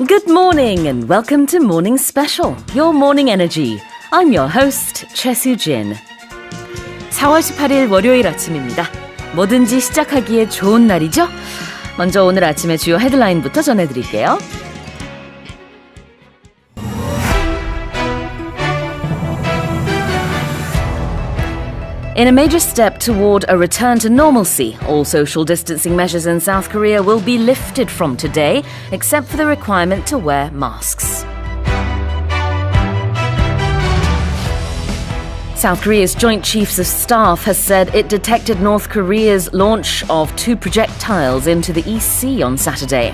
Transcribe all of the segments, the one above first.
Good morning and welcome to Morning Special, your morning energy. I'm your host, Choi Soo-jin. 4월 18일 월요일 아침입니다. 뭐든지 시작하기에 좋은 날이죠? 먼저 오늘 아침의 주요 헤드라인부터 전해드릴게요. In a major step toward a return to normalcy, all social distancing measures in South Korea will be lifted from today, except for the requirement to wear masks. South Korea's Joint Chiefs of Staff has said it detected North Korea's launch of 2 projectiles into the East Sea on Saturday.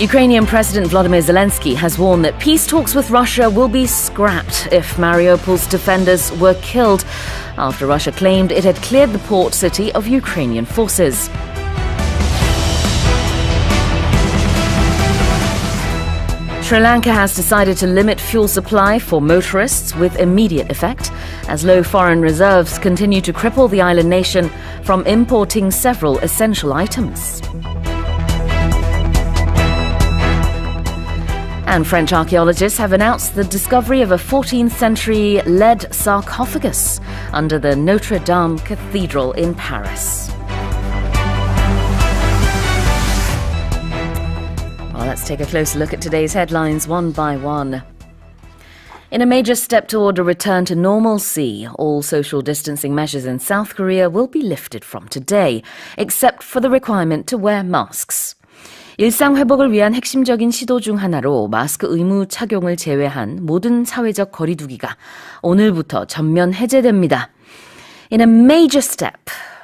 Ukrainian President Volodymyr Zelensky has warned that peace talks with Russia will be scrapped if Mariupol's defenders were killed after Russia claimed it had cleared the port city of Ukrainian forces. Sri Lanka has decided to limit fuel supply for motorists with immediate effect as low foreign reserves continue to cripple the island nation from importing several essential items. And French archaeologists have announced the discovery of a 14th century lead sarcophagus under the Notre Dame Cathedral in Paris. Well, let's take a closer look at today's headlines one by one. In a major step toward a return to normalcy, all social distancing measures in South Korea will be lifted from today, except for the requirement to wear masks. 일상 회복을 위한 핵심적인 시도 중 하나로 마스크 의무 착용을 제외한 모든 사회적 거리두기가 오늘부터 전면 해제됩니다. In a major step,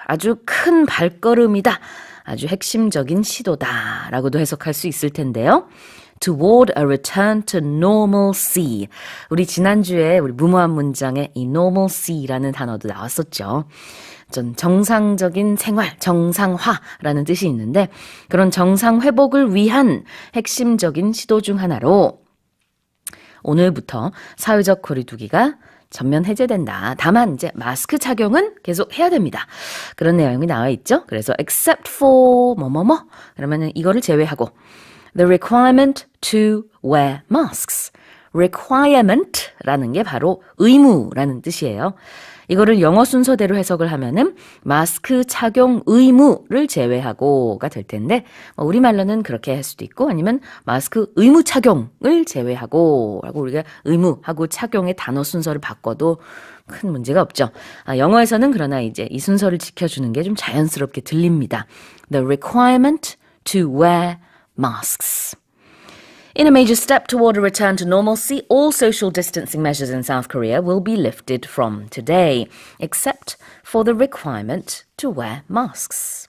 아주 큰 발걸음이다, 아주 핵심적인 시도다 라고도 해석할 수 있을 텐데요. Toward a return to normalcy. 우리 지난주에 우리 무모한 문장에 이 normalcy라는 단어도 나왔었죠. 전 정상적인 생활, 정상화라는 뜻이 있는데 그런 정상 회복을 위한 핵심적인 시도 중 하나로 오늘부터 사회적 거리두기가 전면 해제된다. 다만 이제 마스크 착용은 계속 해야 됩니다. 그런 내용이 나와 있죠. 그래서 except for 뭐뭐뭐 그러면은 이거를 제외하고 the requirement to wear masks. requirement라는 게 바로 의무라는 뜻이에요. 이거를 영어 순서대로 해석을 하면은 마스크 착용 의무를 제외하고가 될 텐데 우리말로는 그렇게 할 수도 있고 아니면 마스크 의무 착용을 제외하고 라고 우리가 의무하고 착용의 단어 순서를 바꿔도 큰 문제가 없죠. 영어에서는 그러나 이제 이 순서를 지켜주는 게 좀 자연스럽게 들립니다. The requirement to wear masks. In a major step toward a return to normalcy, all social distancing measures in South Korea will be lifted from today, except for the requirement to wear masks.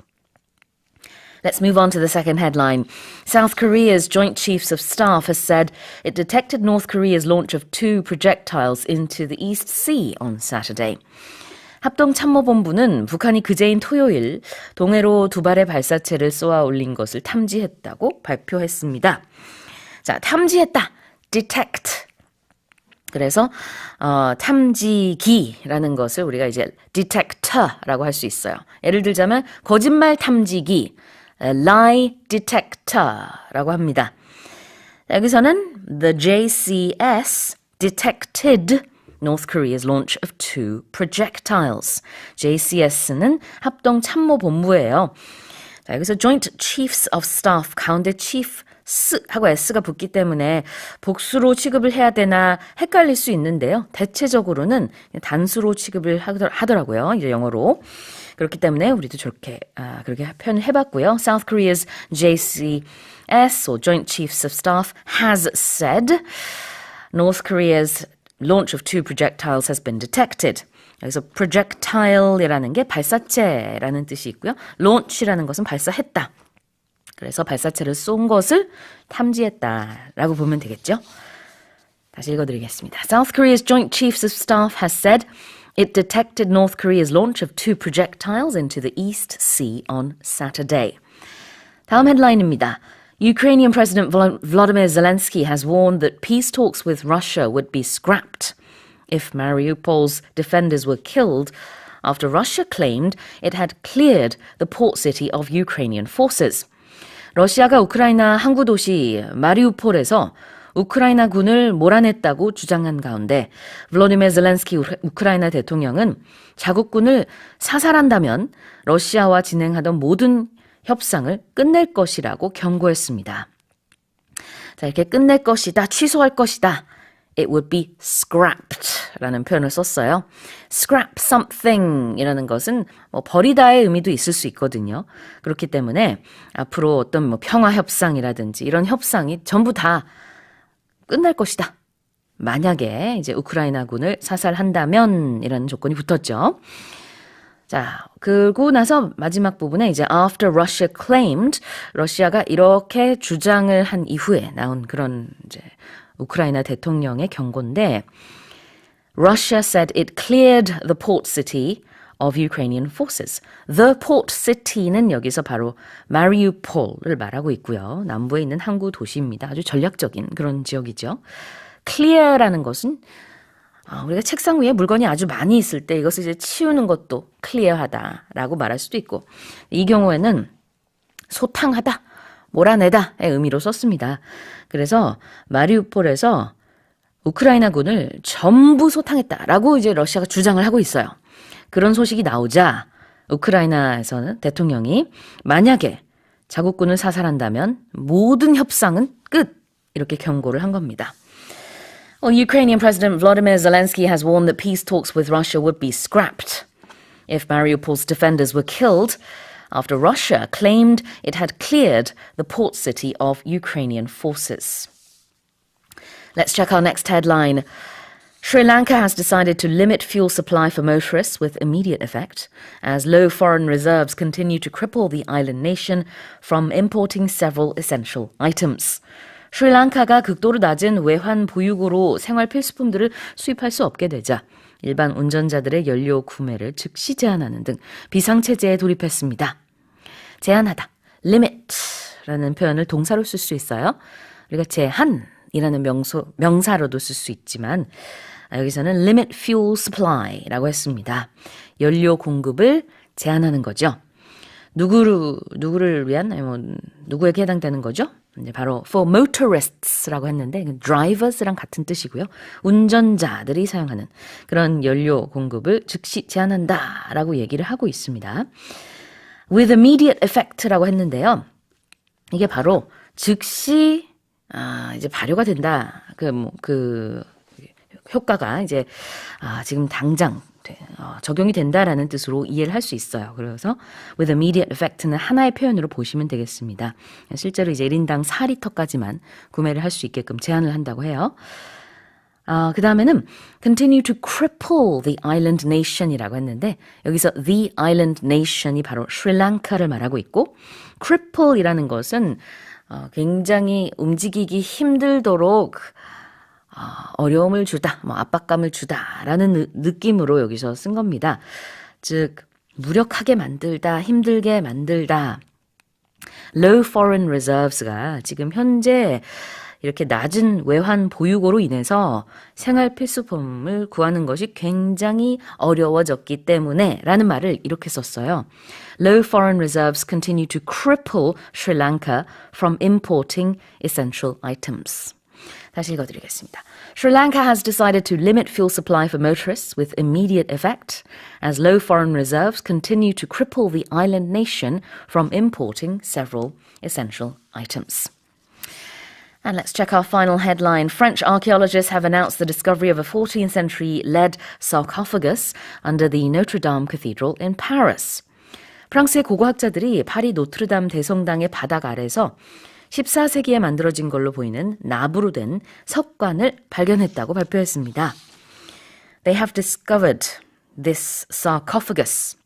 Let's move on to the second headline. South Korea's Joint Chiefs of Staff has said it detected North Korea's launch of 2 projectiles into the East Sea on Saturday. 합동참모본부는 북한이 그제인 토요일 동해로 2발의 발사체를 쏘아 올린 것을 탐지했다고 발표했습니다. 자, 탐지했다. detect. 그래서 탐지기라는 것을 우리가 이제 detector라고 할 수 있어요. 예를 들자면 거짓말 탐지기, lie detector라고 합니다. 여기서는 the JCS detected North Korea's launch of 2 projectiles. JCS는 합동참모본부예요. 자, 여기서 Joint Chiefs of Staff 가운데 chief 하고 S가 붙기 때문에 복수로 취급을 해야 되나 헷갈릴 수 있는데요. 대체적으로는 단수로 취급을 하더라고요. 이제 영어로. 그렇기 때문에 우리도 그렇게 표현을 해봤고요. South Korea's JCS, or Joint Chiefs of Staff, has said North Korea's launch of 2 projectiles has been detected. 여기서 projectile이라는 게 발사체라는 뜻이 있고요. launch이라는 것은 발사했다. 그래서 발사체를 쏜 것을 탐지했다라고 보면 되겠죠. 다시 읽어드리겠습니다. South Korea's Joint Chiefs of Staff has said it detected North Korea's launch of 2 projectiles into the East Sea on Saturday. 다음 헤드라인입니다. Ukrainian President Volodymyr Zelensky has warned that peace talks with Russia would be scrapped if Mariupol's defenders were killed after Russia claimed it had cleared the port city of Ukrainian forces. 러시아가 우크라이나 항구 도시 마리우폴에서 우크라이나 군을 몰아냈다고 주장한 가운데 블라디미르 젤렌스키 우크라이나 대통령은 자국군을 사살한다면 러시아와 진행하던 모든 협상을 끝낼 것이라고 경고했습니다. 자, 이렇게 끝낼 것이다, 취소할 것이다. It would be scrapped 라는 표현을 썼어요. Scrap something 이라는 것은 뭐 버리다의 의미도 있을 수 있거든요. 그렇기 때문에 앞으로 어떤 뭐 평화 협상이라든지 이런 협상이 전부 다 끝날 것이다. 만약에 이제 우크라이나군을 사살한다면 이라는 조건이 붙었죠. 자, 그러고 나서 마지막 부분에 이제 after Russia claimed 러시아가 이렇게 주장을 한 이후에 나온 그런 이제 우크라이나 대통령의 경고인데 Russia said it cleared the port city of Ukrainian forces. The port city는 여기서 바로 마리우폴을 말하고 있고요. 남부에 있는 항구 도시입니다. 아주 전략적인 그런 지역이죠. clear라는 것은 우리가 책상 위에 물건이 아주 많이 있을 때 이것을 이제 치우는 것도 clear하다라고 말할 수도 있고 이 경우에는 소탕하다, 몰아내다의 의미로 썼습니다. 그래서 마리우폴에서 우크라이나군을 전부 소탕했다라고 이제 러시아가 주장을 하고 있어요. 그런 소식이 나오자 우크라이나에서는 대통령이 만약에 자국군을 사살한다면 모든 협상은 끝 이렇게 경고를 한 겁니다. Well, Ukrainian President Volodymyr Zelensky has warned that peace talks with Russia would be scrapped if Mariupol's defenders were killed after Russia claimed it had cleared the port city of Ukrainian forces. Let's check our next headline. Sri Lanka has decided to limit fuel supply for motorists with immediate effect as low foreign reserves continue to cripple the island nation from importing several essential items. 스리랑카가 극도로 낮은 외환 보유고로 생활 필수품들을 수입할 수 없게 되자 일반 운전자들의 연료 구매를 즉시 제한하는 등 비상체제에 돌입했습니다. 제한하다, limit라는 표현을 동사로 쓸 수 있어요. 우리가 제한이라는 명사로도 쓸 수 있지만 여기서는 limit fuel supply라고 했습니다. 연료 공급을 제한하는 거죠. 누구를 위한, 뭐 누구에게 해당되는 거죠? 이제 바로 for motorists라고 했는데 drivers랑 같은 뜻이고요. 운전자들이 사용하는 그런 연료 공급을 즉시 제한한다라고 얘기를 하고 있습니다. With immediate effect라고 했는데요. 이게 바로 즉시 이제 발효가 된다. 그 효과가 이제 지금 당장 적용이 된다라는 뜻으로 이해를 할 수 있어요. 그래서 with immediate effect는 하나의 표현으로 보시면 되겠습니다. 실제로 이제 1인당 4리터까지만 구매를 할 수 있게끔 제한을 한다고 해요. 그 다음에는 continue to cripple the island nation이라고 했는데 여기서 the island nation이 바로 스리랑카를 말하고 있고 cripple이라는 것은 굉장히 움직이기 힘들도록 어려움을 주다, 압박감을 주다라는 느낌으로 여기서 쓴 겁니다. 즉 무력하게 만들다, 힘들게 만들다. Low foreign reserves가 지금 현재 이렇게 낮은 외환 보유고로 인해서 생활 필수품을 구하는 것이 굉장히 어려워졌기 때문에 라는 말을 이렇게 썼어요. Low foreign reserves continue to cripple Sri Lanka from importing essential items. 다시 읽어드리겠습니다. Sri Lanka has decided to limit fuel supply for motorists with immediate effect as low foreign reserves continue to cripple the island nation from importing several essential items. And let's check our final headline. French archaeologists have announced the discovery of a 14th century lead sarcophagus under the Notre Dame Cathedral in Paris. 프랑스의 고고학자들이 파리 노트르담 대성당의 바닥 아래에서 14세기에 만들어진 걸로 보이는 나부로 된 석관을 발견했다고 발표했습니다. They have discovered this sarcophagus.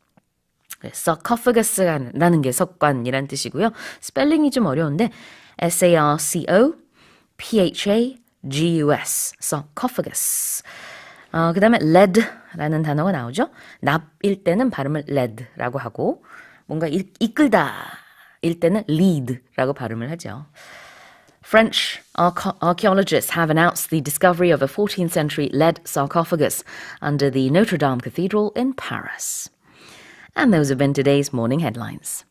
sarcophagus라는 게 석관이란 뜻이고요. 스펠링이 좀 어려운데 S-A-R-C-O-P-H-A-G-U-S sarcophagus. 그 다음에 lead라는 단어가 나오죠. 납일 때는 발음을 lead라고 하고 뭔가 이끌다 일 때는 lead라고 발음을 하죠. French archaeologists have announced the discovery of a 14th century lead sarcophagus under the Notre Dame Cathedral in Paris. And those have been today's morning headlines.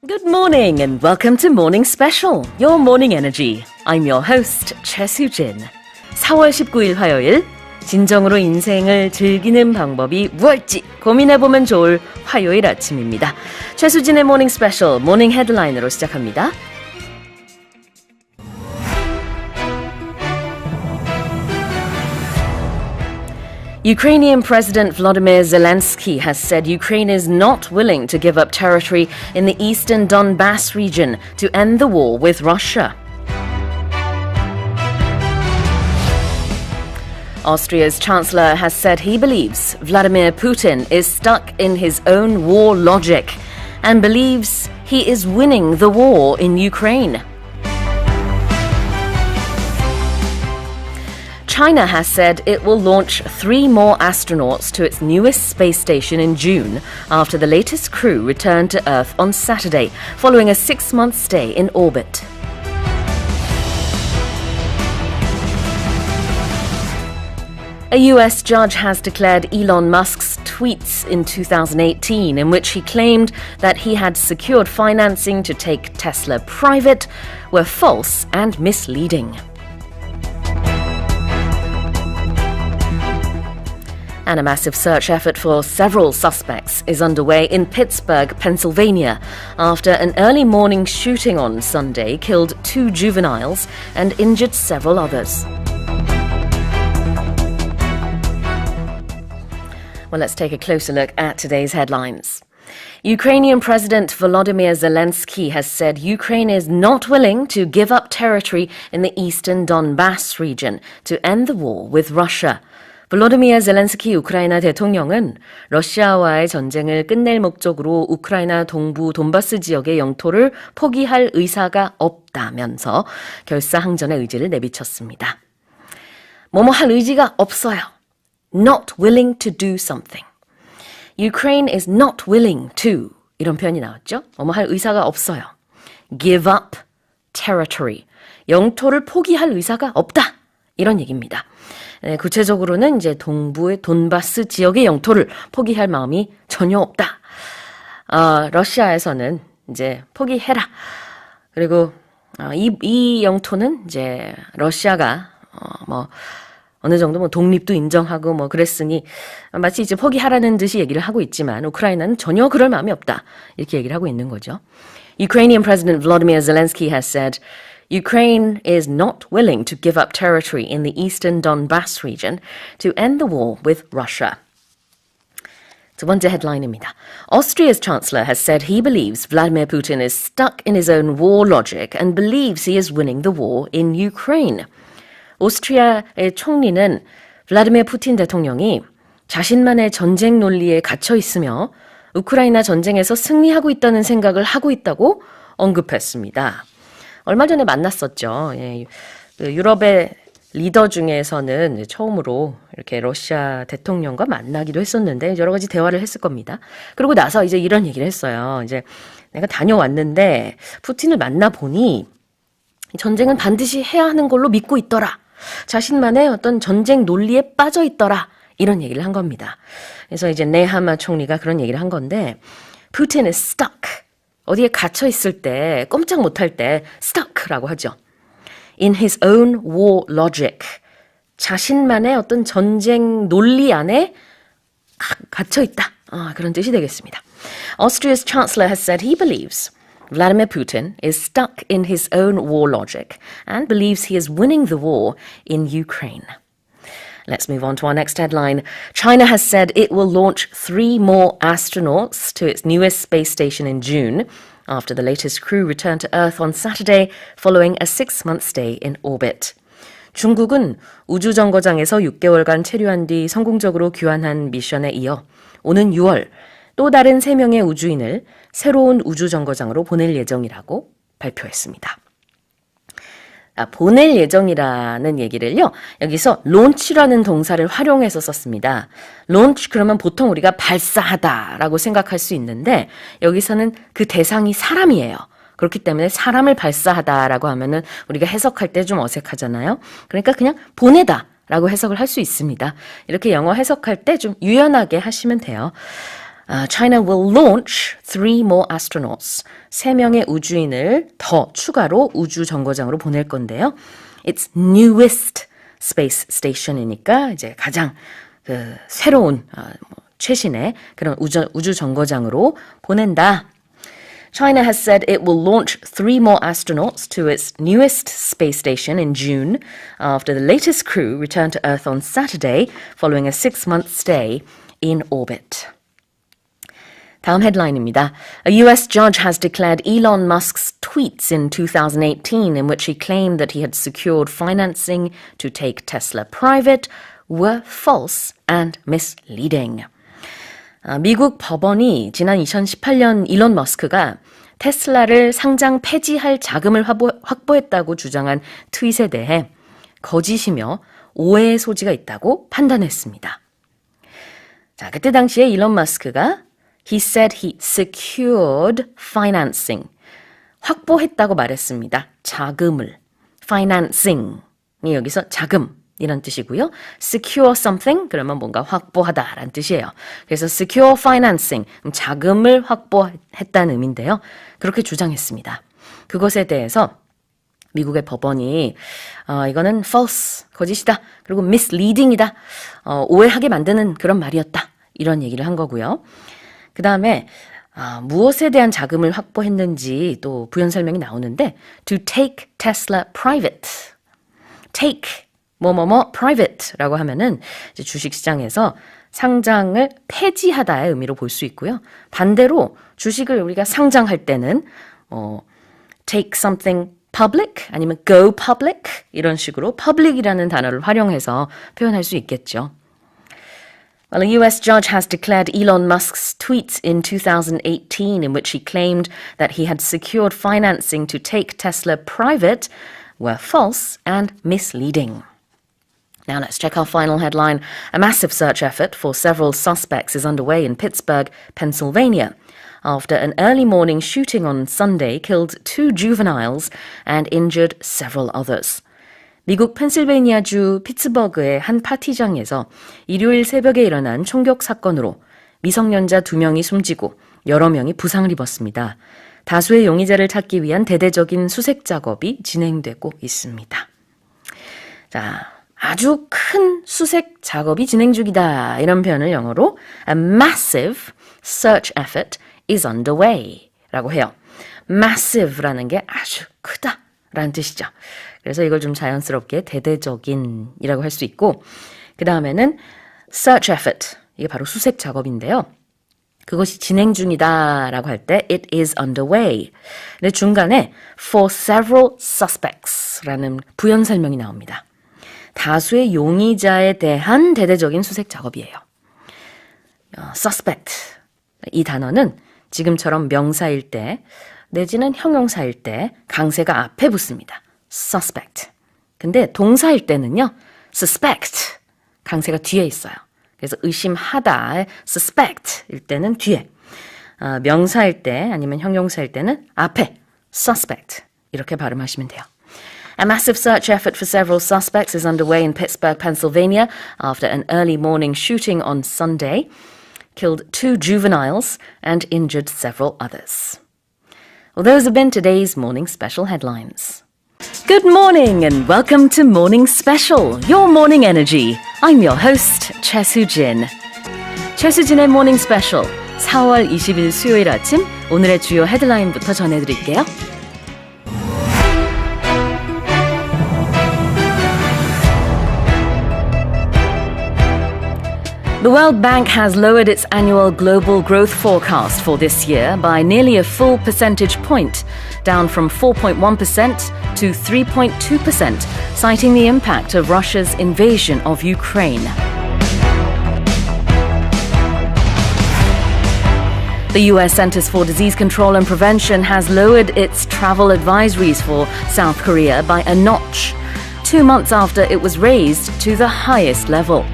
Good morning and welcome to Morning Special, your morning energy. I'm your host, Choi Soo-jin. 4월 19일 화요일, 진정으로 인생을 즐기는 방법이 무엇일지 고민해보면 좋을 화요일 아침입니다. 최수진의 모닝 스페셜, 모닝 헤드라인으로 시작합니다. Ukrainian President Volodymyr Zelensky has said Ukraine is not willing to give up territory in the eastern Donbass region to end the war with Russia. Austria's chancellor has said he believes Vladimir Putin is stuck in his own war logic and believes he is winning the war in Ukraine. China has said it will launch 3 more astronauts to its newest space station in June after the latest crew returned to Earth on Saturday, following a 6-month stay in orbit. A US judge has declared Elon Musk's tweets in 2018, in which he claimed that he had secured financing to take Tesla private, were false and misleading. And a massive search effort for several suspects is underway in Pittsburgh, Pennsylvania, after an early morning shooting on Sunday killed 2 juveniles and injured several others. Well, let's take a closer look at today's headlines. Ukrainian President Volodymyr Zelensky has said Ukraine is not willing to give up territory in the eastern Donbass region to end the war with Russia. 볼로디미르 젤렌스키 우크라이나 대통령은 러시아와의 전쟁을 끝낼 목적으로 우크라이나 동부 돈바스 지역의 영토를 포기할 의사가 없다면서 결사항전의 의지를 내비쳤습니다. 뭐뭐 할 의지가 없어요. Not willing to do something. Ukraine is not willing to 이런 표현이 나왔죠. 뭐뭐 할 의사가 없어요. Give up territory. 영토를 포기할 의사가 없다. 이런 얘기입니다. 네, 구체적으로는 이제 동부의 돈바스 지역의 영토를 포기할 마음이 전혀 없다. 러시아에서는 이제 포기해라. 그리고 이 영토는 이제 러시아가 어느 정도 독립도 인정하고 그랬으니 마치 이제 포기하라는 듯이 얘기를 하고 있지만 우크라이나는 전혀 그럴 마음이 없다. 이렇게 얘기를 하고 있는 거죠. Ukrainian President Volodymyr Zelensky has said Ukraine is not willing to give up territory in the eastern Donbass region to end the war with Russia. 두 번째 헤드라인입니다. Austria's chancellor has said he believes Vladimir Putin is stuck in his own war logic and believes he is winning the war in Ukraine. 오스트리아의 총리는 블라디미르 푸틴 대통령이 자신만의 전쟁 논리에 갇혀 있으며 우크라이나 전쟁에서 승리하고 있다는 생각을 하고 있다고 언급했습니다. 얼마 전에 만났었죠. 예, 유럽의 리더 중에서는 처음으로 이렇게 러시아 대통령과 만나기도 했었는데 여러 가지 대화를 했을 겁니다. 그러고 나서 이제 이런 얘기를 했어요. 이제 내가 다녀왔는데 푸틴을 만나보니 전쟁은 반드시 해야 하는 걸로 믿고 있더라. 자신만의 어떤 전쟁 논리에 빠져 있더라. 이런 얘기를 한 겁니다. 그래서 이제 네하마 총리가 그런 얘기를 한 건데 Putin is stuck. 어디에 갇혀 있을 때, 꼼짝 못할 때 stuck라고 하죠. In his own war logic. 자신만의 어떤 전쟁 논리 안에 갇혀 있다. 그런 뜻이 되겠습니다. Austria's chancellor has said he believes Vladimir Putin is stuck in his own war logic and believes he is winning the war in Ukraine. Let's move on to our next headline. China has said it will launch 3 more astronauts to its newest space station in June after the latest crew returned to Earth on Saturday following a 6-month stay in orbit. 중국은 우주정거장에서 6개월간 체류한 뒤 성공적으로 귀환한 미션에 이어 오는 6월 또 다른 3명의 우주인을 새로운 우주정거장으로 보낼 예정이라고 발표했습니다. 보낼 예정이라는 얘기를요. 여기서 launch라는 동사를 활용해서 썼습니다. launch 그러면 보통 우리가 발사하다라고 생각할 수 있는데 여기서는 그 대상이 사람이에요. 그렇기 때문에 사람을 발사하다라고 하면은 우리가 해석할 때 좀 어색하잖아요. 그러니까 그냥 보내다 라고 해석을 할 수 있습니다. 이렇게 영어 해석할 때 좀 유연하게 하시면 돼요. China will launch 3 more astronauts. 3명의 우주인을 더 추가로 우주 정거장으로 보낼 건데요. It's newest space station이니까 이제 가장 새로운 최신의 그런 우주 정거장으로 보낸다. China has said it will launch 3 more astronauts to its newest space station in June after the latest crew returned to Earth on Saturday following a 6-month stay in orbit. 다음 헤드라인입니다. A US judge has declared Elon Musk's tweets in 2018 in which he claimed that he had secured financing to take Tesla private were false and misleading. 미국 법원이 지난 2018년 일론 머스크가 테슬라를 상장 폐지할 자금을 확보했다고 주장한 트윗에 대해 거짓이며 오해의 소지가 있다고 판단했습니다. 자, 그때 당시에 일론 머스크가 He said he secured financing. 확보했다고 말했습니다. 자금을. financing이 여기서 자금 이란 뜻이고요. secure something 그러면 뭔가 확보하다라는 뜻이에요. 그래서 secure financing 자금을 확보했다는 의미인데요. 그렇게 주장했습니다. 그것에 대해서 미국의 법원이 이거는 false, 거짓이다. 그리고 misleading이다. 오해하게 만드는 그런 말이었다. 이런 얘기를 한 거고요. 그 다음에 무엇에 대한 자금을 확보했는지 또 부연 설명이 나오는데 to take Tesla private. take 뭐뭐뭐 private라고 하면은 이제 주식시장에서 상장을 폐지하다의 의미로 볼 수 있고요. 반대로 주식을 우리가 상장할 때는 take something public 아니면 go public 이런 식으로 public이라는 단어를 활용해서 표현할 수 있겠죠. Well, a US judge has declared Elon Musk's tweets in 2018 in which he claimed that he had secured financing to take Tesla private were false and misleading. Now let's check our final headline. A massive search effort for several suspects is underway in Pittsburgh, Pennsylvania, after an early morning shooting on Sunday killed 2 juveniles and injured several others. 미국 펜실베이니아주 피츠버그의 한 파티장에서 일요일 새벽에 일어난 총격 사건으로 미성년자 2명이 숨지고 여러 명이 부상을 입었습니다. 다수의 용의자를 찾기 위한 대대적인 수색 작업이 진행되고 있습니다. 자, 아주 큰 수색 작업이 진행 중이다. 이런 표현을 영어로 A massive search effort is underway 라고 해요. massive라는 게 아주 크다 라는 뜻이죠. 그래서 이걸 좀 자연스럽게 대대적인이라고 할 수 있고 그 다음에는 search effort, 이게 바로 수색 작업인데요. 그것이 진행 중이다 라고 할 때 it is underway. 근데 중간에 for several suspects 라는 부연 설명이 나옵니다. 다수의 용의자에 대한 대대적인 수색 작업이에요. suspect, 이 단어는 지금처럼 명사일 때 내지는 형용사일 때 강세가 앞에 붙습니다. suspect. 근데 동사일 때는요, suspect, 강세가 뒤에 있어요. 그래서 의심하다, suspect일 때는 뒤에, 명사일 때 아니면 형용사일 때는 앞에, suspect 이렇게 발음하시면 돼요. A massive search effort for several suspects is underway in Pittsburgh, Pennsylvania after an early morning shooting on Sunday killed 2 juveniles and injured several others. Well, those have been today's morning special headlines. Good morning and welcome to Morning Special, your morning energy. I'm your host, Choi Soo-jin. 최수진의 Morning Special, 4월 20일 수요일 아침 오늘의 주요 헤드라인부터 전해드릴게요. The World Bank has lowered its annual global growth forecast for this year by nearly a full percentage point, down from 4.1% to 3.2%, citing the impact of Russia's invasion of Ukraine. The US Centers for Disease Control and Prevention has lowered its travel advisories for South Korea by a notch, 2 months after it was raised to the highest level.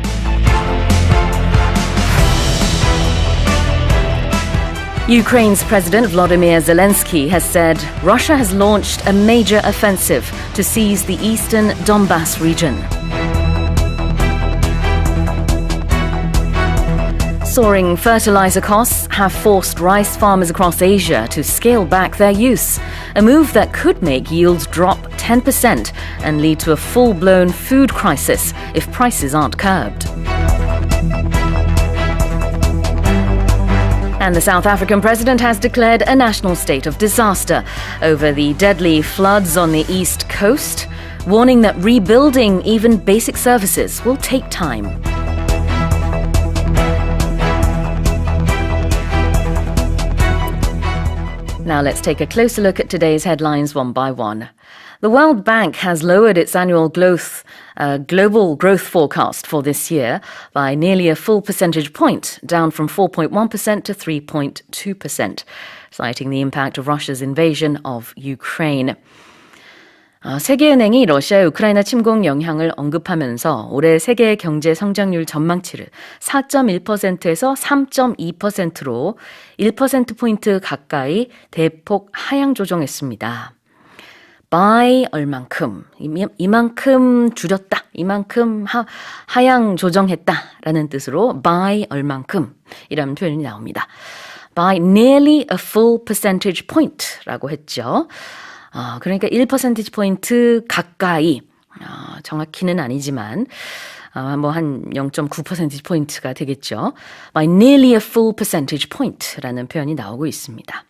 Ukraine's President Volodymyr Zelensky has said Russia has launched a major offensive to seize the eastern Donbas region. Soaring fertilizer costs have forced rice farmers across Asia to scale back their use, a move that could make yields drop 10% and lead to a full-blown food crisis if prices aren't curbed. And the South African president has declared a national state of disaster over the deadly floods on the east coast, warning that rebuilding even basic services will take time. Now let's take a closer look at today's headlines one by one. The World Bank has lowered its annual global growth forecast for this year by nearly a full percentage point, down from 4.1% to 3.2%, citing the impact of Russia's invasion of Ukraine. 세계은행이 러시아의 우크라이나 침공 영향을 언급하면서 올해 세계 경제 성장률 전망치를 4.1%에서 3.2%로 1%포인트 가까이 대폭 하향 조정했습니다. by 얼만큼, 이만큼 줄였다, 이만큼 하향 조정했다라는 뜻으로 by 얼만큼이라는 표현이 나옵니다. by nearly a full percentage point라고 했죠. 그러니까 1% 포인트 가까이, 정확히는 아니지만 뭐 한 0.9% 포인트가 되겠죠. By nearly a full percentage point라는 표현이 나오고 있습니다.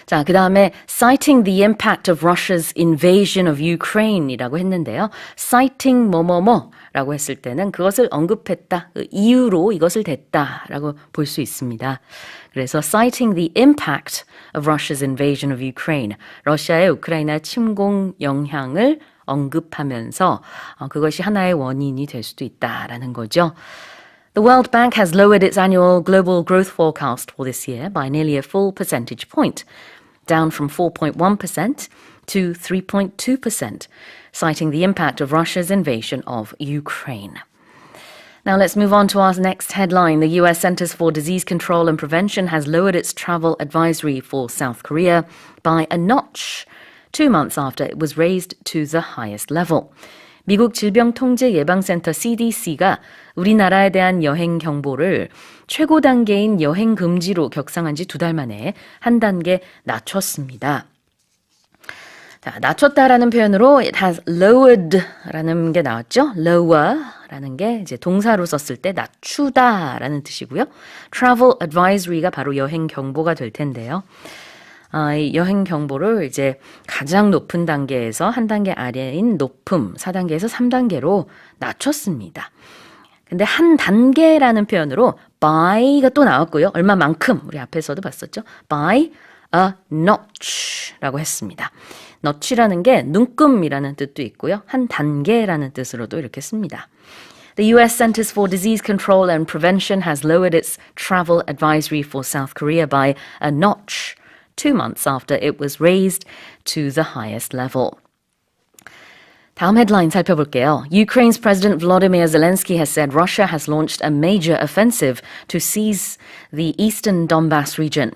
자, 그 다음에 citing the impact of Russia's invasion of Ukraine이라고 했는데요. citing 뭐뭐뭐라고 했을 때는 그것을 언급했다, 그 이유로 이것을 댔다라고 볼 수 있습니다. 그래서 citing the impact of Russia's invasion of Ukraine, 러시아의 우크라이나 침공 영향을 언급하면서 그것이 하나의 원인이 될 수도 있다라는 거죠. The World Bank has lowered its annual global growth forecast for this year by nearly a full percentage point, down from 4.1% to 3.2%, citing the impact of Russia's invasion of Ukraine. Now let's move on to our next headline. The US Centers for Disease Control and Prevention has lowered its travel advisory for South Korea by a notch, 2 months after it was raised to the highest level. 미국 질병통제예방센터 CDC가 우리나라에 대한 여행 경보를 최고 단계인 여행 금지로 격상한 지 2달 만에 한 단계 낮췄습니다. 자, 낮췄다라는 표현으로 it has lowered라는 게 나왔죠. lower라는 게 이제 동사로 썼을 때 낮추다라는 뜻이고요. travel advisory가 바로 여행 경보가 될 텐데요. 이 여행 경보를 이제 가장 높은 단계에서 한 단계 아래인 높음 4단계에서 3단계로 낮췄습니다. 근데 한 단계라는 표현으로 by가 또 나왔고요. 얼마만큼 우리 앞에서도 봤었죠. by a notch라고 했습니다. notch라는 게 눈금이라는 뜻도 있고요. 한 단계라는 뜻으로도 이렇게 씁니다. The US Centers for Disease Control and Prevention has lowered its travel advisory for South Korea by a notch, 2 months after it was raised to the highest level. 다음 헤드라인 살펴볼게요. Ukraine's President Volodymyr Zelensky has said Russia has launched a major offensive to seize the eastern Donbas region.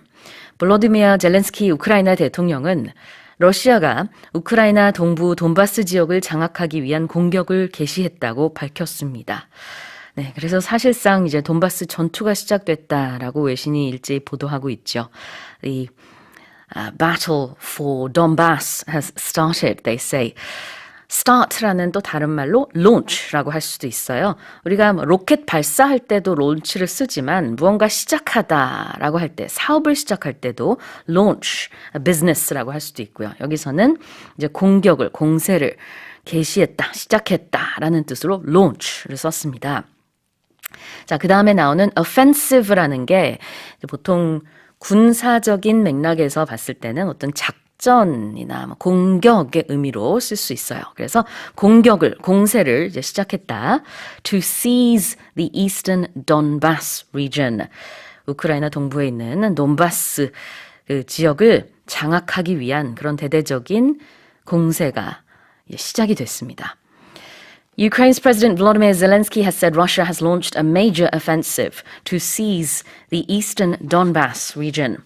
볼로디미르 젤렌스키 우크라이나 대통령은 러시아가 우크라이나 동부 돈바스 지역을 장악하기 위한 공격을 개시했다고 밝혔습니다. 네, 그래서 사실상 이제 돈바스 전투가 시작됐다라고 외신이 일제히 보도하고 있죠. The battle for Donbass has started, they say. start라는 또 다른 말로 launch라고 할 수도 있어요. 우리가 로켓 발사할 때도 launch를 쓰지만 무언가 시작하다라고 할 때, 사업을 시작할 때도 launch, business라고 할 수도 있고요. 여기서는 이제 공격을, 공세를 개시했다, 시작했다라는 뜻으로 launch를 썼습니다. 자, 그 다음에 나오는 offensive라는 게 보통 군사적인 맥락에서 봤을 때는 어떤 작전이나 공격의 의미로 쓸 수 있어요. 그래서 공격을, 공세를 이제 시작했다. To seize the eastern Donbas region. 우크라이나 동부에 있는 돈바스 그 지역을 장악하기 위한 그런 대대적인 공세가 시작이 됐습니다. Ukraine's President Volodymyr Zelensky has said Russia has launched a major offensive to seize the eastern Donbass region.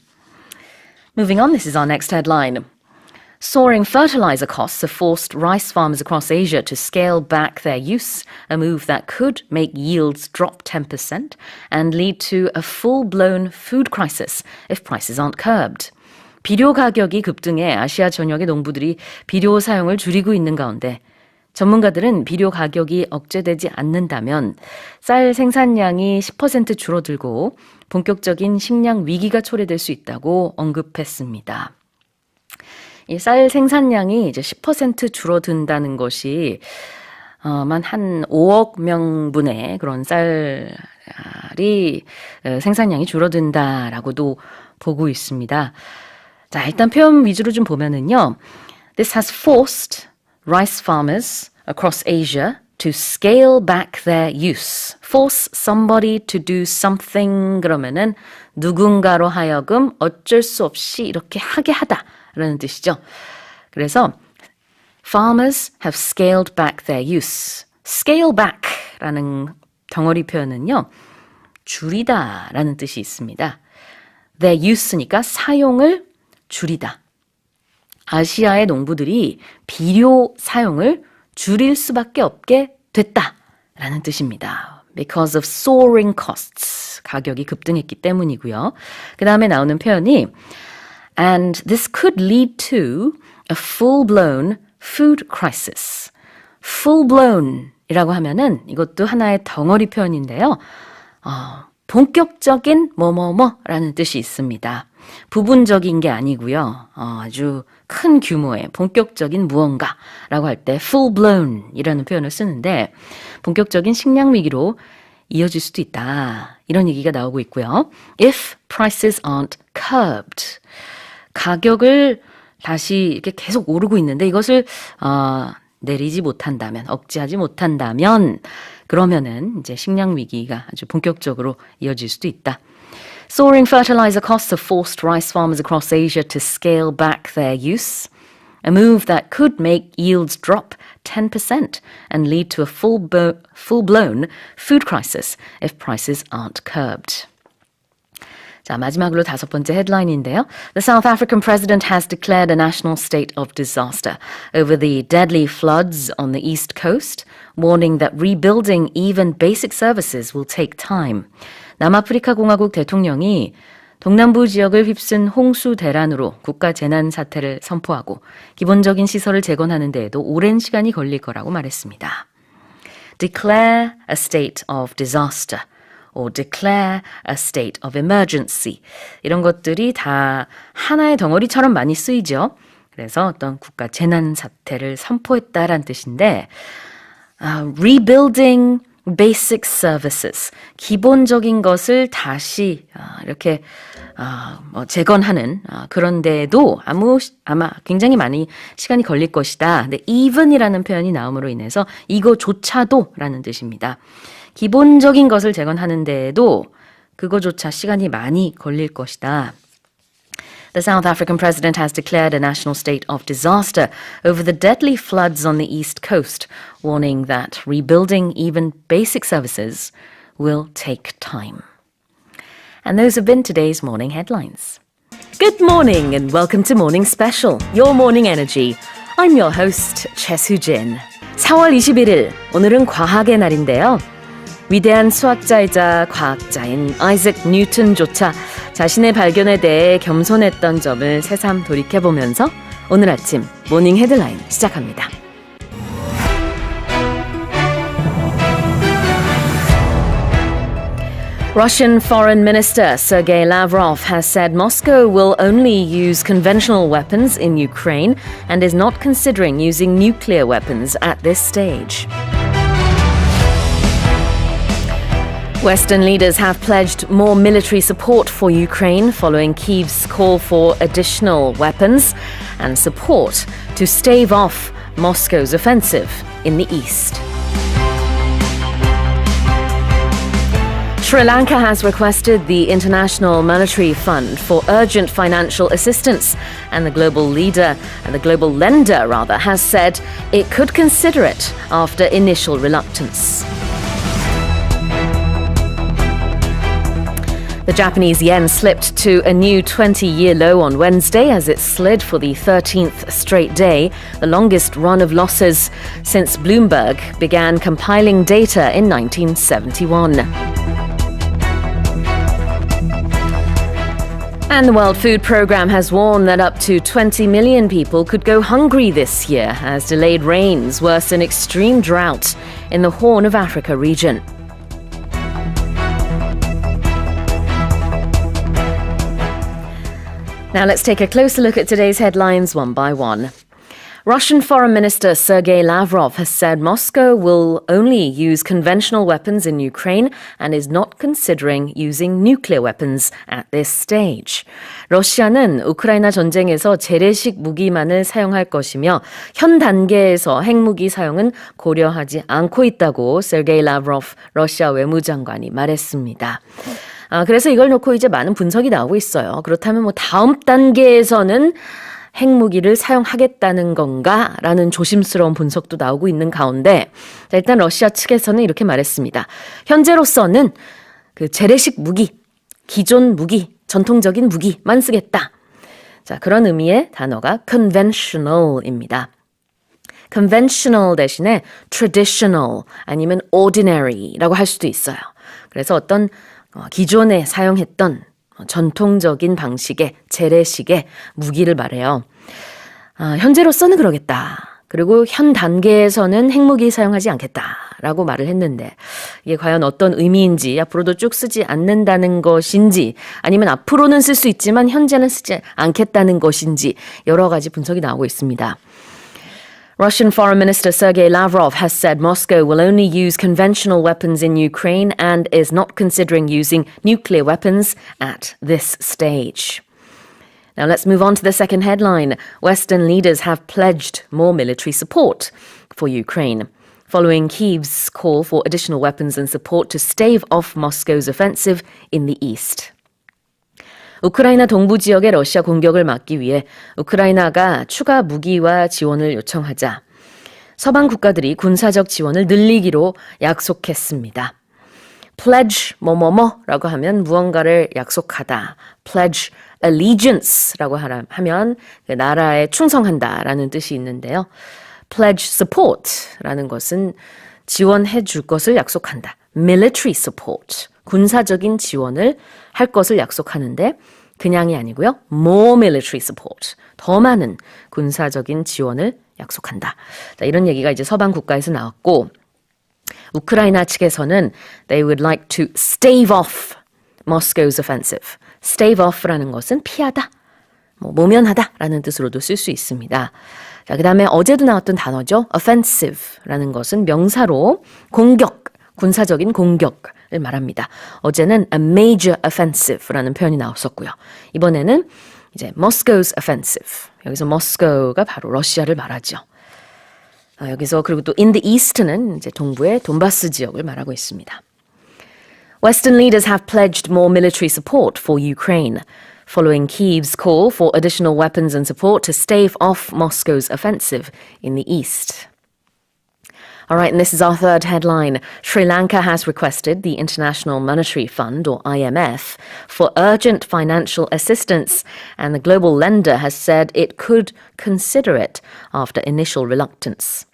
Moving on, this is our next headline. Soaring fertilizer costs have forced rice farmers across Asia to scale back their use, a move that could make yields drop 10% and lead to a full-blown food crisis if prices aren't curbed. 비료 가격이 급등해 아시아 전역의 농부들이 비료 사용을 줄이고 있는 가운데 전문가들은 비료 가격이 억제되지 않는다면 쌀 생산량이 10% 줄어들고 본격적인 식량 위기가 초래될 수 있다고 언급했습니다. 이 쌀 생산량이 이제 10% 줄어든다는 것이 만 한 5억 명분의 그런 쌀이 생산량이 줄어든다라고도 보고 있습니다. 자, 일단 표현 위주로 좀 보면은요. This has forced rice farmers across Asia to scale back their use. Force somebody to do something 그러면은 누군가로 하여금 어쩔 수 없이 이렇게 하게 하다라는 뜻이죠. 그래서 farmers have scaled back their use. scale back라는 덩어리 표현은요. 줄이다라는 뜻이 있습니다. their use니까 사용을 줄이다. 아시아의 농부들이 비료 사용을 줄일 수밖에 없게 됐다라는 뜻입니다. Because of soaring costs. 가격이 급등했기 때문이고요. 그 다음에 나오는 표현이 And this could lead to a full-blown food crisis. full-blown이라고 하면은 이것도 하나의 덩어리 표현인데요. 본격적인 뭐뭐뭐라는 뜻이 있습니다. 부분적인 게 아니고요. 아주 큰 규모의 본격적인 무언가라고 할 때 full-blown이라는 표현을 쓰는데 본격적인 식량 위기로 이어질 수도 있다. 이런 얘기가 나오고 있고요. If prices aren't curbed. 가격을 다시 이렇게 계속 오르고 있는데 이것을 내리지 못한다면, 억제하지 못한다면 그러면은 이제 식량 위기가 아주 본격적으로 이어질 수도 있다. Soaring fertilizer costs have forced rice farmers across Asia to scale back their use, a move that could make yields drop 10% and lead to a full-blown food crisis if prices aren't curbed. 자, 마지막으로 다섯 번째 헤드라인인데요. The South African president has declared a national state of disaster over the deadly floods on the east coast, warning that rebuilding even basic services will take time. 남아프리카 공화국 대통령이 동남부 지역을 휩쓴 홍수 대란으로 국가 재난 사태를 선포하고 기본적인 시설을 재건하는 데에도 오랜 시간이 걸릴 거라고 말했습니다. Declare a state of disaster. or declare a state of emergency. 이런 것들이 다 하나의 덩어리처럼 많이 쓰이죠. 그래서 어떤 국가 재난 사태를 선포했다라는 뜻인데 rebuilding basic services. 기본적인 것을 다시 이렇게 재건하는 그런데도 아마 굉장히 많이 시간이 걸릴 것이다. 근데 even이라는 표현이 나옴으로 인해서 이거조차도라는 뜻입니다. 기본적인 것을 재건하는 데에도 그거조차 시간이 많이 걸릴 것이다. The South African president has declared a national state of disaster over the deadly floods on the east coast, warning that rebuilding even basic services will take time. And those have been today's morning headlines. Good morning and welcome to Morning Special, your morning energy. I'm your host, Choi Soo-jin. 4월 21일, 오늘은 과학의 날인데요. 위대한 수학자이자 과학자인 아이작 뉴턴조차 자신의 발견에 대해 겸손했던 점을 새삼 돌이켜보면서 오늘 아침 모닝 헤드라인 시작합니다. Russian Foreign Minister Sergei Lavrov has said Moscow will only use conventional weapons in Ukraine and is not considering using nuclear weapons at this stage. Western leaders have pledged more military support for Ukraine following Kyiv's call for additional weapons and support to stave off Moscow's offensive in the east. Sri Lanka has requested the International Monetary Fund for urgent financial assistance, and the global lender has said it could consider it after initial reluctance. The Japanese yen slipped to a new 20-year low on Wednesday as it slid for the 13th straight day, the longest run of losses since Bloomberg began compiling data in 1971. And the World Food Programme has warned that up to 20 million people could go hungry this year as delayed rains worsen extreme drought in the Horn of Africa region. Now let's take a closer look at today's headlines one by one. Russian Foreign Minister Sergei Lavrov has said Moscow will only use conventional weapons in Ukraine and is not considering using nuclear weapons at this stage. 러시아는 우크라이나 전쟁에서 재래식 무기만을 사용할 것이며 현 단계에서 핵무기 사용은 고려하지 않고 있다고 세르게이 라브로프 러시아 외무장관이 말했습니다. 그래서 이걸 놓고 이제 많은 분석이 나오고 있어요. 그렇다면 다음 단계에서는 핵무기를 사용하겠다는 건가? 라는 조심스러운 분석도 나오고 있는 가운데 일단 러시아 측에서는 이렇게 말했습니다. 현재로서는 그 재래식 무기, 기존 무기, 전통적인 무기만 쓰겠다. 자, 그런 의미의 단어가 conventional입니다. conventional 대신에 traditional 아니면 ordinary라고 할 수도 있어요. 그래서 어떤 기존에 사용했던 전통적인 방식의 재래식의 무기를 말해요. 현재로서는 그러겠다. 그리고 현 단계에서는 핵무기 사용하지 않겠다라고 말을 했는데 이게 과연 어떤 의미인지 앞으로도 쭉 쓰지 않는다는 것인지 아니면 앞으로는 쓸 수 있지만 현재는 쓰지 않겠다는 것인지 여러 가지 분석이 나오고 있습니다. Russian Foreign Minister Sergei Lavrov has said Moscow will only use conventional weapons in Ukraine and is not considering using nuclear weapons at this stage. Now let's move on to the second headline. Western leaders have pledged more military support for Ukraine, following Kyiv's call for additional weapons and support to stave off Moscow's offensive in the east. 우크라이나 동부 지역의 러시아 공격을 막기 위해 우크라이나가 추가 무기와 지원을 요청하자 서방 국가들이 군사적 지원을 늘리기로 약속했습니다. pledge 뭐뭐뭐라고 하면 무언가를 약속하다. pledge allegiance라고 하면 그 나라에 충성한다라는 뜻이 있는데요. pledge support라는 것은 지원해 줄 것을 약속한다. military support, 군사적인 지원을 할 것을 약속하는데 그냥이 아니고요. more military support, 더 많은 군사적인 지원을 약속한다. 자, 이런 얘기가 이제 서방 국가에서 나왔고 우크라이나 측에서는 they would like to stave off Moscow's offensive. stave off라는 것은 피하다, 모면하다라는 뜻으로도 쓸 수 있습니다. 자, 그다음에 어제도 나왔던 단어죠. offensive라는 것은 명사로 공격, 군사적인 공격을 말합니다. 어제는 a major offensive라는 표현이 나왔었고요. 이번에는 이제 Moscow's offensive. 여기서 Moscow가 바로 러시아를 말하죠. 여기서 그리고 또 in the east는 이제 동부의 돈바스 지역을 말하고 있습니다. Western leaders have pledged more military support for Ukraine, following Kyiv's call for additional weapons and support to stave off Moscow's offensive in the east. All right, and this is our third headline. Sri Lanka has requested the International Monetary Fund, or IMF, for urgent financial assistance, and the global lender has said it could consider it after initial reluctance.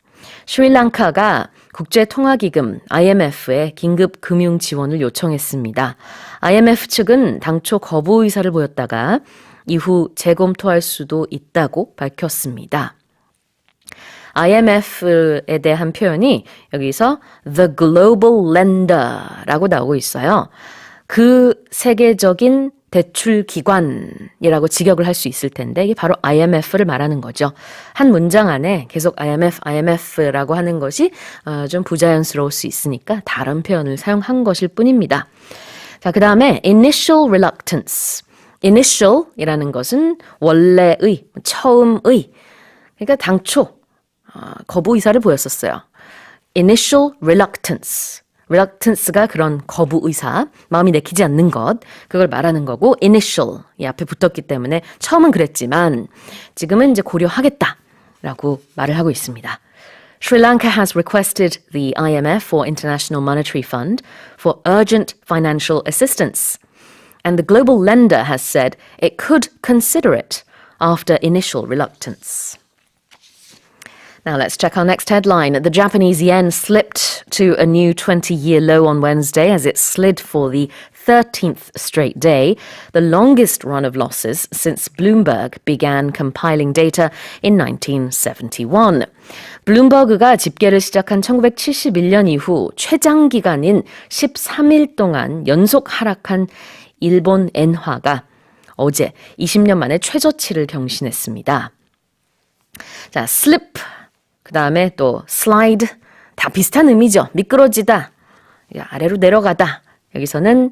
스리랑카가 국제통화기금 IMF에 긴급 금융 지원을 요청했습니다. IMF 측은 당초 거부 의사를 보였다가 이후 재검토할 수도 있다고 밝혔습니다. IMF에 대한 표현이 여기서 the global lender라고 나오고 있어요. 그 세계적인 대출 기관이라고 직역을 할 수 있을 텐데 이게 바로 IMF를 말하는 거죠. 한 문장 안에 계속 IMF라고 하는 것이 좀 부자연스러울 수 있으니까 다른 표현을 사용한 것일 뿐입니다. 자, 그 다음에 initial reluctance. initial이라는 것은 원래의, 처음의, 그러니까 당초 거부 의사를 보였었어요. initial reluctance. reluctance가 그런 거부 의사, 마음이 내키지 않는 것, 그걸 말하는 거고 initial, 이 앞에 붙었기 때문에 처음은 그랬지만 지금은 이제 고려하겠다라고 말을 하고 있습니다. Sri Lanka has requested the IMF or International Monetary Fund for urgent financial assistance. And the global lender has said it could consider it after initial reluctance. Now let's check our next headline. The Japanese yen slipped to a new 20-year low on Wednesday as it slid for the 13th straight day, the longest run of losses since Bloomberg began compiling data in 1971. 블룸버그가 집계를 시작한 1971년 이후 최장 기간인 13일 동안 연속 하락한 일본 엔화가 어제 20년 만에 최저치를 경신했습니다. 자, slip, 그 다음에 또 slide, 다 비슷한 의미죠. 미끄러지다, 아래로 내려가다. 여기서는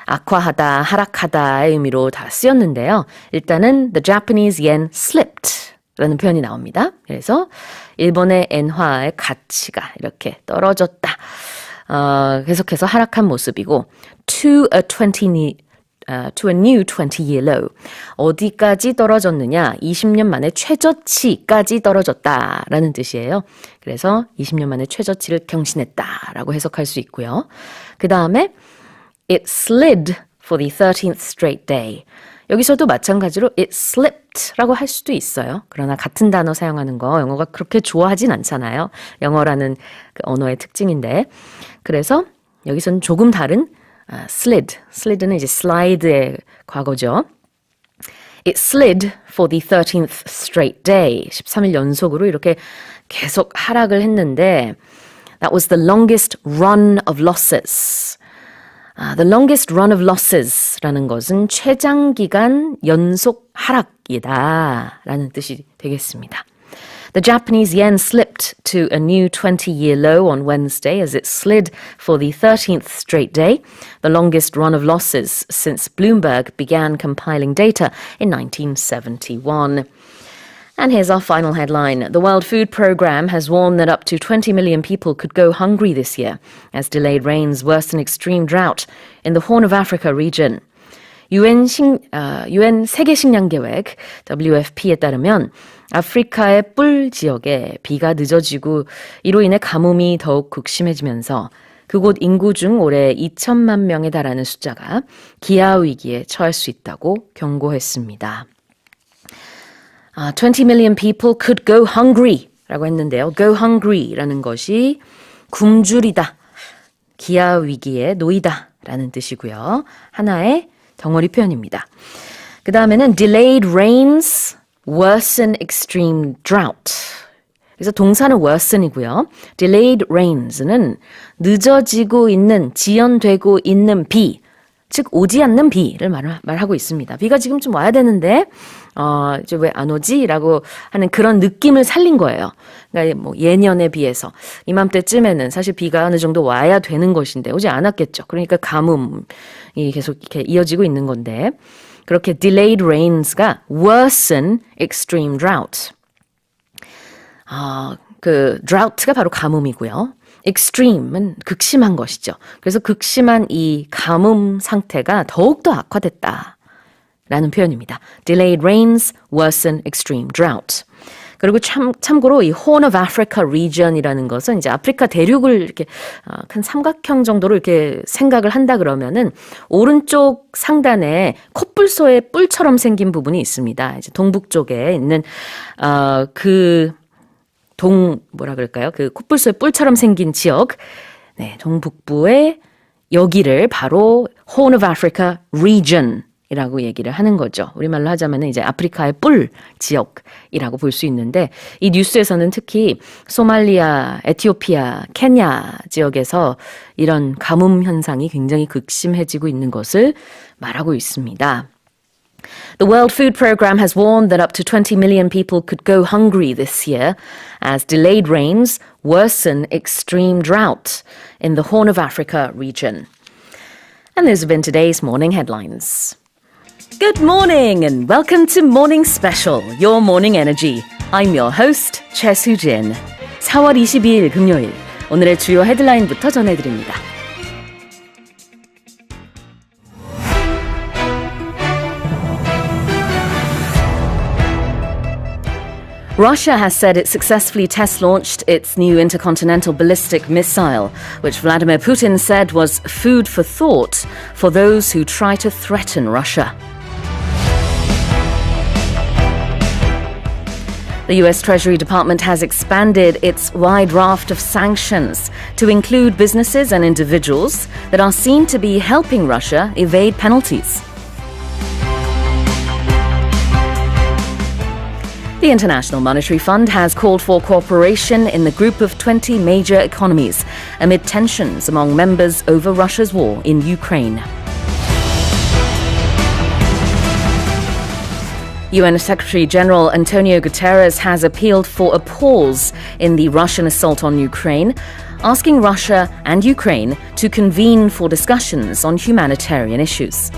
악화하다, 하락하다의 의미로 다 쓰였는데요. 일단은 the Japanese yen slipped 라는 표현이 나옵니다. 그래서 일본의 엔화의 가치가 이렇게 떨어졌다. 계속해서 하락한 모습이고 to a new 20-year low. 어디까지 떨어졌느냐? 20년 만에 최저치까지 떨어졌다라는 뜻이에요. 그래서 20년 만에 최저치를 경신했다라고 해석할 수 있고요. 그 다음에 it slid for the 13th straight day. 여기서도 마찬가지로 it slipped라고 할 수도 있어요. 그러나 같은 단어 사용하는 거 영어가 그렇게 좋아하진 않잖아요. 영어라는 그 언어의 특징인데. 그래서 여기서는 조금 다른 slid는 이제 slide의 과거죠. It slid for the 13th straight day. 13일 연속으로 이렇게 계속 하락을 했는데 that was the longest run of losses. The longest run of losses라는 것은 최장기간 연속 하락이다 라는 뜻이 되겠습니다. The Japanese yen slipped to a new 20-year low on Wednesday as it slid for the 13th straight day, the longest run of losses since Bloomberg began compiling data in 1971. And here's our final headline. The World Food Programme has warned that up to 20 million people could go hungry this year as delayed rains worsen extreme drought in the Horn of Africa region. UN 세계식량계획 WFP에 따르면 아프리카의 뿔 지역에 비가 늦어지고 이로 인해 가뭄이 더욱 극심해지면서 그곳 인구 중 올해 2천만 명에 달하는 숫자가 기아위기에 처할 수 있다고 경고했습니다. 20 million people could go hungry 라고 했는데요. go hungry라는 것이 굶주리다, 기아위기에 놓이다 라는 뜻이고요. 하나의 덩어리 표현입니다. 그 다음에는 delayed rains worsen extreme drought. 그래서 동사는 worsen이고요. delayed rains는 늦어지고 있는, 지연되고 있는 비, 즉 오지 않는 비를 말하고 있습니다. 비가 지금 좀 와야 되는데 이제 왜 안 오지? 라고 하는 그런 느낌을 살린 거예요. 그러니까 뭐 예년에 비해서 이맘때쯤에는 사실 비가 어느 정도 와야 되는 것인데 오지 않았겠죠. 그러니까 가뭄이 계속 이렇게 이어지고 있는 건데 그렇게 delayed rains가 worsen extreme drought. 그 drought가 바로 가뭄이고요. extreme은 극심한 것이죠. 그래서 극심한 이 가뭄 상태가 더욱더 악화됐다라는 표현입니다. Delayed rains worsen extreme drought. 그리고 참고로 이 Horn of Africa region이라는 것은 이제 아프리카 대륙을 이렇게 큰 삼각형 정도로 이렇게 생각을 한다 그러면은 오른쪽 상단에 콧불소의 뿔처럼 생긴 부분이 있습니다. 이제 동북 쪽에 있는 뭐라 그럴까요? 그 콧불소의 뿔처럼 생긴 지역, 네, 동북부의 여기를 바로 Horn of Africa region이라고 얘기를 하는 거죠. 우리말로 하자면 이제 아프리카의 뿔 지역이라고 볼 수 있는데 이 뉴스에서는 특히 소말리아, 에티오피아, 케냐 지역에서 이런 가뭄 현상이 굉장히 극심해지고 있는 것을 말하고 있습니다. The World Food Programme has warned that up to 20 million people could go hungry this year as delayed rains worsen extreme drought in the Horn of Africa region. And those have been today's morning headlines. Good morning and welcome to Morning Special, Your Morning Energy. I'm your host, 최수진. 4월 22일 금요일, 오늘의 주요 헤드라인부터 전해드립니다. Russia has said it successfully test-launched its new intercontinental ballistic missile, which Vladimir Putin said was food for thought for those who try to threaten Russia. The U.S. Treasury Department has expanded its wide raft of sanctions to include businesses and individuals that are seen to be helping Russia evade penalties. The International Monetary Fund has called for cooperation in the group of 20 major economies amid tensions among members over Russia's war in Ukraine. UN Secretary General Antonio Guterres has appealed for a pause in the Russian assault on Ukraine, asking Russia and Ukraine to convene for discussions on humanitarian issues.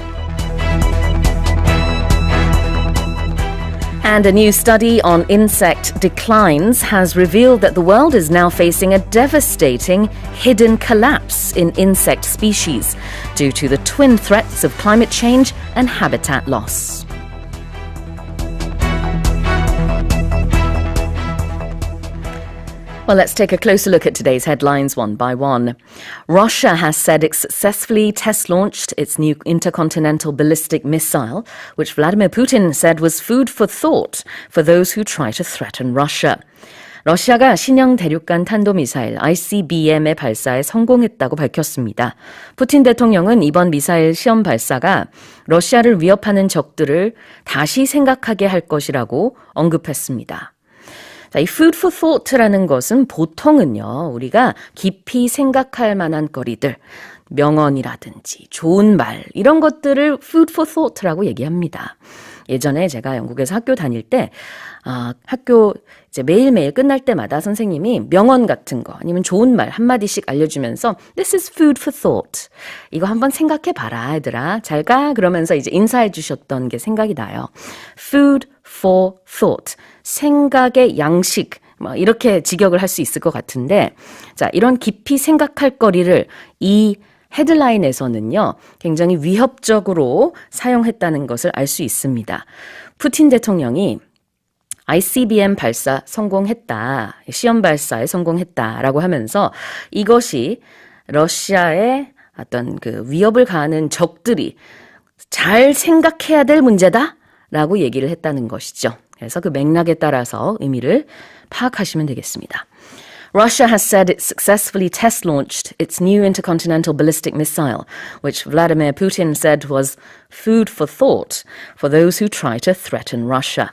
And a new study on insect declines has revealed that the world is now facing a devastating hidden collapse in insect species due to the twin threats of climate change and habitat loss. Well, let's take a closer look at today's headlines one by one. Russia has said it successfully test-launched its new intercontinental ballistic missile, which Vladimir Putin said was food for thought for those who try to threaten Russia. 러시아가 신형 대륙간 탄도미사일 ICBM의 발사에 성공했다고 밝혔습니다. 푸틴 대통령은 이번 미사일 시험 발사가 러시아를 위협하는 적들을 다시 생각하게 할 것이라고 언급했습니다. 자, 이 food for thought라는 것은 보통은요, 우리가 깊이 생각할 만한 거리들, 명언이라든지 좋은 말, 이런 것들을 food for thought라고 얘기합니다. 예전에 제가 영국에서 학교 다닐 때, 학교 이제 매일매일 끝날 때마다 선생님이 명언 같은 거, 아니면 좋은 말 한마디씩 알려주면서 This is food for thought. 이거 한번 생각해봐라, 얘들아. 잘 가? 그러면서 이제 인사해 주셨던 게 생각이 나요. Food for thought. 생각의 양식, 이렇게 직역을 할 수 있을 것 같은데, 자, 이런 깊이 생각할 거리를 이 헤드라인에서는요, 굉장히 위협적으로 사용했다는 것을 알 수 있습니다. 푸틴 대통령이 ICBM 발사 성공했다, 시험 발사에 성공했다라고 하면서 이것이 러시아의 어떤 그 위협을 가하는 적들이 잘 생각해야 될 문제다라고 얘기를 했다는 것이죠. 그래서 그 맥락에 따라서 의미를 파악하시면 되겠습니다. Russia has said it successfully test-launched its new intercontinental ballistic missile, which Vladimir Putin said was food for thought for those who try to threaten Russia.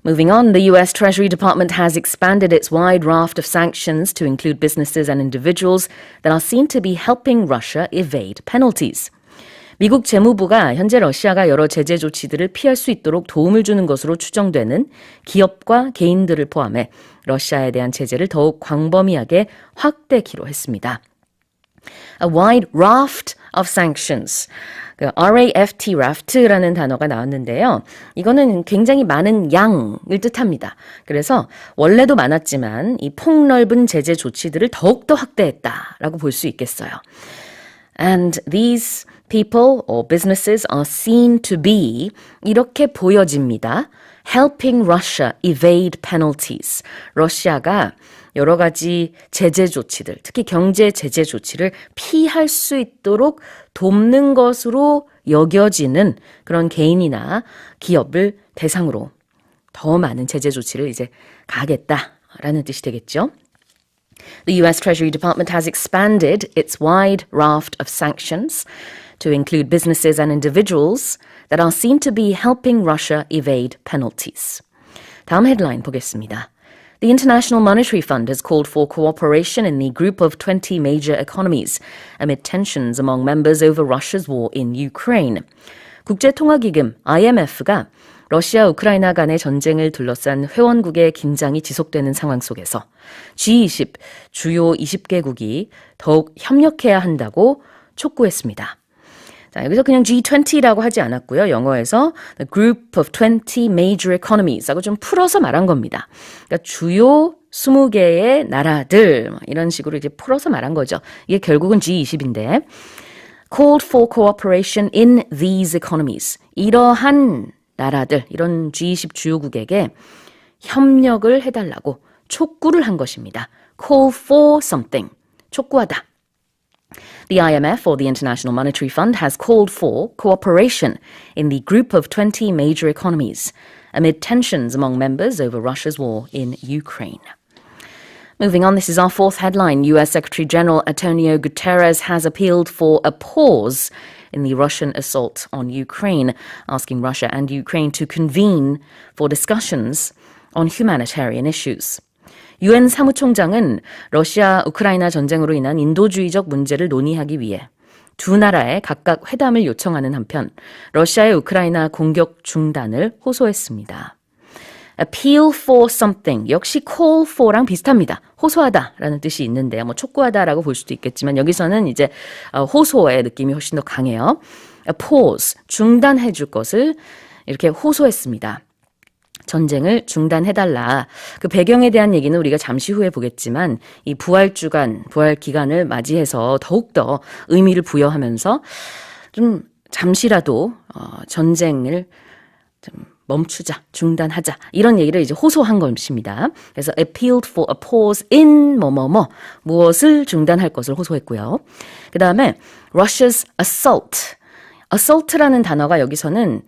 Moving on, the U.S. Treasury Department has expanded its wide raft of sanctions to include businesses and individuals that are seen to be helping Russia evade penalties. 미국 재무부가 현재 러시아가 여러 제재 조치들을 피할 수 있도록 도움을 주는 것으로 추정되는 기업과 개인들을 포함해 러시아에 대한 제재를 더욱 광범위하게 확대키로 했습니다. A wide raft of sanctions. 그 RAFT, raft라는 단어가 나왔는데요. 이거는 굉장히 많은 양을 뜻합니다. 그래서 원래도 많았지만 이 폭넓은 제재 조치들을 더욱더 확대했다라고 볼 수 있겠어요. And these people or businesses are seen to be 이렇게 보여집니다. Helping Russia evade penalties. 러시아가 여러 가지 제재 조치들, 특히 경제 제재 조치를 피할 수 있도록 돕는 것으로 여겨지는 그런 개인이나 기업을 대상으로 더 많은 제재 조치를 이제 가하겠다라는 뜻이 되겠죠. The U.S. Treasury Department has expanded its wide raft of sanctions to include businesses and individuals that are seen to be helping Russia evade penalties. 다음 헤드라인 보겠습니다. The International Monetary Fund has called for cooperation in the group of 20 major economies amid tensions among members over Russia's war in Ukraine. 국제통화기금 IMF가 러시아 우크라이나 간의 전쟁을 둘러싼 회원국의 긴장이 지속되는 상황 속에서 G20, 주요 20개국이 더욱 협력해야 한다고 촉구했습니다. 자, 여기서 그냥 G20라고 하지 않았고요. 영어에서 the group of 20 major economies 하고 좀 풀어서 말한 겁니다. 그러니까 주요 20개의 나라들 이런 식으로 이제 풀어서 말한 거죠. 이게 결국은 G20인데 called for cooperation in these economies. 이러한 나라들, 이런 G20 주요국에게 협력을 해달라고 촉구를 한 것입니다. Call for something. 촉구하다. The IMF, or the International Monetary Fund, has called for cooperation in the group of 20 major economies amid tensions among members over Russia's war in Ukraine. Moving on, this is our fourth headline. U.S. Secretary General Antonio Guterres has appealed for a pause in the Russian assault on Ukraine, asking Russia and Ukraine to convene for discussions on humanitarian issues. 유엔 사무총장은 러시아 우크라이나 전쟁으로 인한 인도주의적 문제를 논의하기 위해 두 나라에 각각 회담을 요청하는 한편 러시아의 우크라이나 공격 중단을 호소했습니다. Appeal for something 역시 call for랑 비슷합니다. 호소하다라는 뜻이 있는데요. 뭐 촉구하다라고 볼 수도 있겠지만 여기서는 이제 호소의 느낌이 훨씬 더 강해요. A pause 중단해 줄 것을 이렇게 호소했습니다. 전쟁을 중단해달라. 그 배경에 대한 얘기는 우리가 잠시 후에 보겠지만 이 부활주간, 부활기간을 맞이해서 더욱더 의미를 부여하면서 좀 잠시라도 전쟁을 좀 멈추자, 중단하자 이런 얘기를 이제 호소한 것입니다. 그래서 appealed for a pause in 뭐뭐뭐 무엇을 중단할 것을 호소했고요. 그 다음에 Russia's assault. assault라는 단어가 여기서는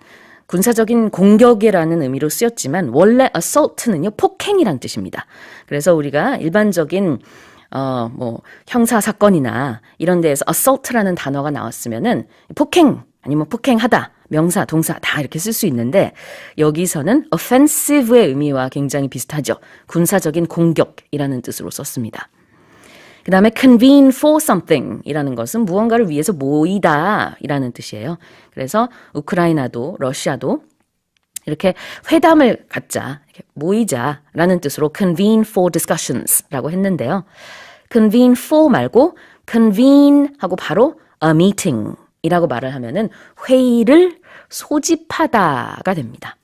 군사적인 공격이라는 의미로 쓰였지만 원래 assault는요 폭행이란 뜻입니다. 그래서 우리가 일반적인 형사 사건이나 이런 데에서 assault라는 단어가 나왔으면은 폭행 아니면 폭행하다 명사 동사 다 이렇게 쓸 수 있는데 여기서는 offensive의 의미와 굉장히 비슷하죠. 군사적인 공격이라는 뜻으로 썼습니다. 그 다음에 convene for something 이라는 것은 무언가를 위해서 모이다 이라는 뜻이에요. 그래서 우크라이나도 러시아도 이렇게 회담을 갖자, 이렇게 모이자라는 뜻으로 convene for discussions 라고 했는데요. convene for 말고 convene 하고 바로 a meeting 이라고 말을 하면은 회의를 소집하다가 됩니다.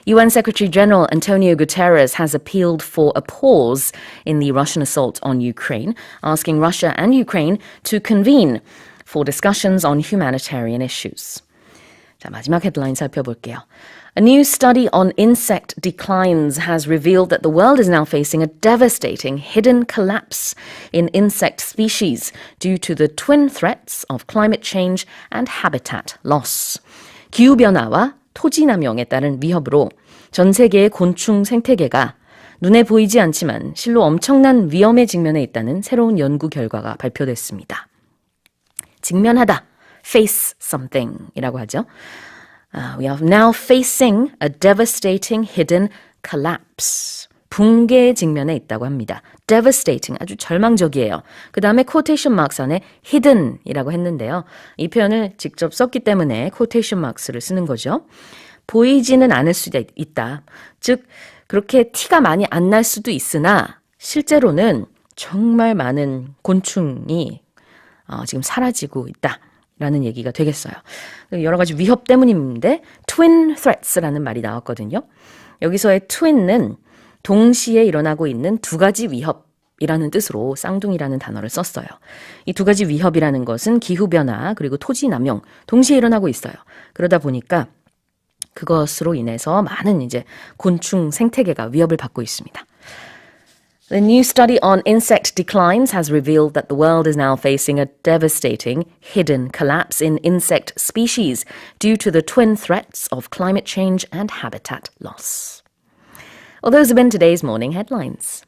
UN Secretary General Antonio Guterres has appealed for a pause in the Russian assault on Ukraine, asking Russia and Ukraine to convene for discussions on humanitarian issues. 자, 마지막 헤드라인 살펴볼게요. A new study on insect declines has revealed that the world is now facing a devastating hidden collapse in insect species due to the twin threats of climate change and habitat loss. 기후변화와 토지남용에 따른 위협으로 전 세계의 곤충 생태계가 눈에 보이지 않지만 실로 엄청난 위험에 직면해 있다는 새로운 연구 결과가 발표됐습니다. 직면하다, face something 이라고 하죠. We are now facing a devastating hidden collapse. 붕괴의 직면에 있다고 합니다. devastating, 아주 절망적이에요. 그 다음에 quotation marks 안에 hidden이라고 했는데요. 이 표현을 직접 썼기 때문에 quotation marks를 쓰는 거죠. 보이지는 않을 수도 있다. 즉 그렇게 티가 많이 안 날 수도 있으나 실제로는 정말 많은 곤충이 지금 사라지고 있다라는 얘기가 되겠어요. 여러 가지 위협 때문인데 twin threats라는 말이 나왔거든요. 여기서의 twin은 동시에 일어나고 있는 두 가지 위협이라는 뜻으로 쌍둥이라는 단어를 썼어요. 이 두 가지 위협이라는 것은 기후변화 그리고 토지남용 동시에 일어나고 있어요. 그러다 보니까 그것으로 인해서 많은 이제 곤충 생태계가 위협을 받고 있습니다. The new study on insect declines has revealed that the world is now facing a devastating hidden collapse in insect species due to the twin threats of climate change and habitat loss. Well, those have been today's morning headlines.